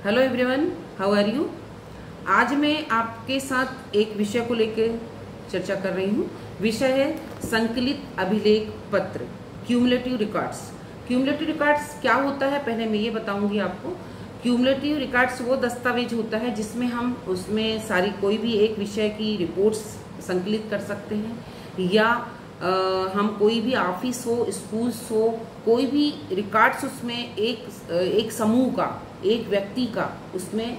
Hello everyone, how are you. आज मैं आपके साथ एक विषय को लेकर चर्चा कर रही हूँ। विषय है संकलित अभिलेख पत्र, क्यूमुलेटिव रिकॉर्ड्स। क्यूमुलेटिव रिकॉर्ड्स क्या होता है पहले मैं ये बताऊंगी आपको। क्यूमुलेटिव रिकॉर्ड्स वो दस्तावेज होता है जिसमें हम उसमें सारी कोई भी एक विषय की रिपोर्ट्स संकलित कर सकते हैं, या हम कोई भी ऑफिस हो, स्कूल्स हो, कोई भी रिकॉर्ड्स उसमें एक समूह का, एक व्यक्ति का उसमें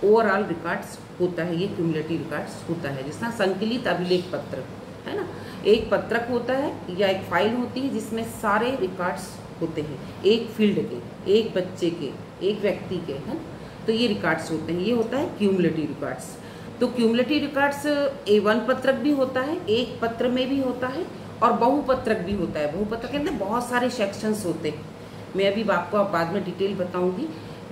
ओवरऑल रिकॉर्ड्स होता है। ये क्यूमुलेटिव रिकॉर्ड्स होता है जिसमें संकलित अभिलेख पत्र है ना। एक पत्रक होता है या एक फाइल होती है जिसमें सारे रिकॉर्ड्स होते हैं, एक फील्ड के, एक बच्चे के, एक व्यक्ति के, है। तो ये रिकॉर्ड्स होते हैं, ये होता है क्यूमुलेटिव रिकॉर्ड्स। तो क्यूमुलेटिव रिकॉर्ड्स A1 पत्रक भी होता है, एक पत्र में भी होता है, और बहुपत्रक भी होता है। बहुपत्रक के अंदर बहुत सारे सेक्शंस होते हैं। मैं अभी आपको बाद में डिटेल बताऊंगी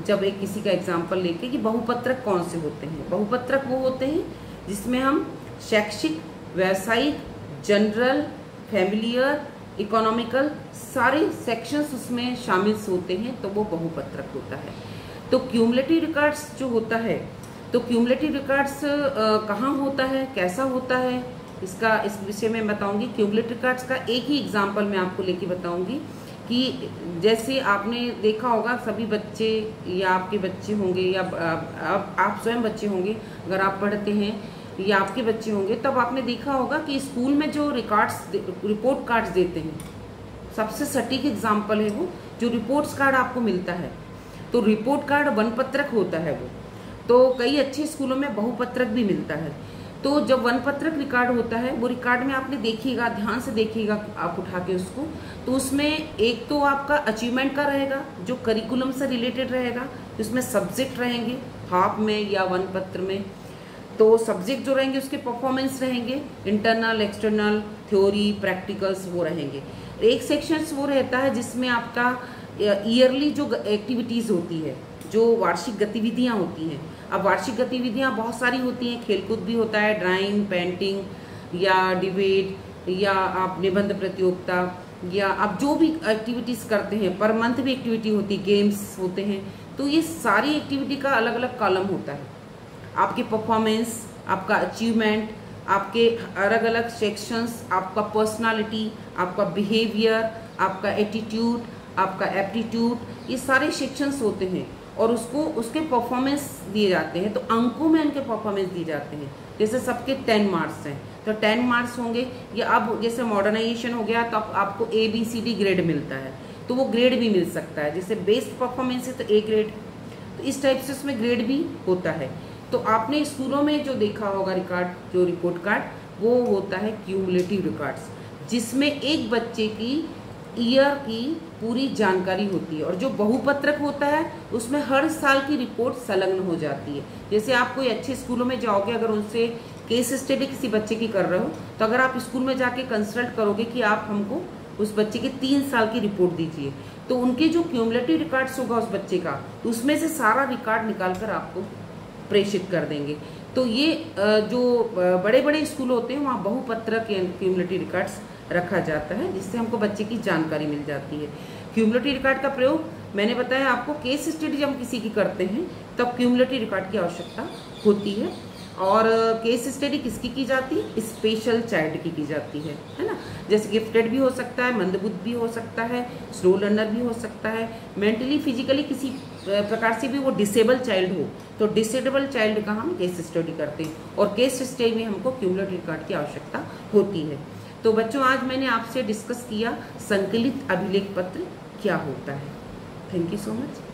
जब एक किसी का एग्जांपल लेके कि बहुपत्रक कौन से होते हैं। बहुपत्रक वो होते हैं जिसमें हम शैक्षिक, व्यावसायिक, जनरल, फैमिलियर, इकोनॉमिकल सारे सेक्शंस उसमें शामिल होते हैं, तो वो बहुपत्रक होता है। तो क्यूमुलेटिव रिकॉर्ड्स जो होता है, तो क्यूमुलेटिव रिकॉर्ड्स कहाँ होता है, कैसा होता है, इसका इस विषय में बताऊंगी। क्यूमुलेटिव रिकॉर्ड्स का एक ही एग्जांपल मैं आपको लेके बताऊंगी कि जैसे आपने देखा होगा सभी बच्चे, या आपके बच्चे होंगे, या आप स्वयं बच्चे होंगे, अगर आप पढ़ते हैं या आपके बच्चे होंगे, तब आपने देखा होगा कि स्कूल में जो रिपोर्ट कार्ड्स देते हैं, सबसे सटीक एग्जाम्पल है वो जो रिपोर्ट्स कार्ड आपको मिलता है। तो रिपोर्ट कार्ड वन पत्रक होता है वो। तो कई अच्छे स्कूलों में बहुपत्रक भी मिलता है। तो जब वन पत्रक रिकॉर्ड होता है, वो रिकॉर्ड में आपने देखिएगा, ध्यान से देखिएगा आप उठा के उसको, तो उसमें एक तो आपका अचीवमेंट का रहेगा जो करिकुलम से रिलेटेड रहेगा, उसमें सब्जेक्ट रहेंगे हाफ में या वन पत्र में। तो सब्जेक्ट जो रहेंगे उसके परफॉर्मेंस रहेंगे, इंटरनल, एक्सटर्नल, थ्योरी, प्रैक्टिकल्स वो रहेंगे। एक सेक्शन वो रहता है जिसमें आपका ईयरली जो एक्टिविटीज़ होती है, जो वार्षिक गतिविधियाँ होती हैं। अब वार्षिक गतिविधियाँ बहुत सारी होती हैं, खेलकूद भी होता है, ड्राइंग, पेंटिंग या डिबेट, या आप निबंध प्रतियोगिता, या आप जो भी एक्टिविटीज़ करते हैं, पर मंथ भी एक्टिविटी होती है, गेम्स होते हैं। तो ये सारी एक्टिविटी का अलग अलग कॉलम होता है। आपकी परफॉर्मेंस, आपका अचीवमेंट, आपके अलग अलग सेक्शंस, आपका पर्सनालिटी, आपका बिहेवियर, आपका एटीट्यूड, आपका एप्टीट्यूड, ये सारे सेक्शंस होते हैं और उसके परफॉर्मेंस दिए जाते हैं। तो अंकों में उनके परफॉर्मेंस दिए जाते हैं। जैसे सबके 10 मार्क्स हैं तो 10 मार्क्स होंगे, या अब जैसे मॉडर्नाइजेशन हो गया तो अब आपको ABCD ग्रेड मिलता है, तो वो ग्रेड भी मिल सकता है। जैसे बेस्ट परफॉर्मेंस है तो A ग्रेड, तो इस टाइप से उसमें ग्रेड भी होता है। तो आपने स्कूलों में जो देखा होगा रिकॉर्ड, जो रिपोर्ट कार्ड, वो होता है क्यूमुलेटिव रिकॉर्ड्स, जिसमें एक बच्चे की ईयर की पूरी जानकारी होती है। और जो बहुपत्रक होता है उसमें हर साल की रिपोर्ट संलग्न हो जाती है। जैसे आप कोई अच्छे स्कूलों में जाओगे, अगर उनसे केस स्टडी किसी बच्चे की कर रहे हो, तो अगर आप स्कूल में जाके कंसल्ट करोगे कि आप हमको उस बच्चे के 3 साल की रिपोर्ट दीजिए, तो उनके जो क्यूमुलेटिव रिकॉर्ड्स होगा उस बच्चे का, उसमें से सारा रिकॉर्ड निकाल कर आपको प्रेषित कर देंगे। तो ये जो बड़े बड़े स्कूल होते हैं वहाँ बहुपत्रक क्यूमुलेटिव रिकॉर्ड्स रखा जाता है, जिससे हमको बच्चे की जानकारी मिल जाती है। क्यूमुलेटिव रिकॉर्ड का प्रयोग मैंने बताया आपको, केस स्टडी जब हम किसी की करते हैं तब क्यूमुलेटिव रिकॉर्ड की आवश्यकता होती है। और केस स्टडी किसकी की जाती है? स्पेशल चाइल्ड की जाती है ना। जैसे गिफ्टेड भी हो सकता है, मंदबुद्ध भी हो सकता है, स्लो लर्नर भी हो सकता है, मेंटली फिजिकली किसी प्रकार से भी वो डिसेबल चाइल्ड हो, तो डिसेबल चाइल्ड का हम केस स्टडी करते हैं। और केस स्टडी में हमको क्यूमुलेटिव रिकॉर्ड की आवश्यकता होती है। तो बच्चों, आज मैंने आपसे डिस्कस किया संकलित अभिलेख पत्र क्या होता है। Thank you so much.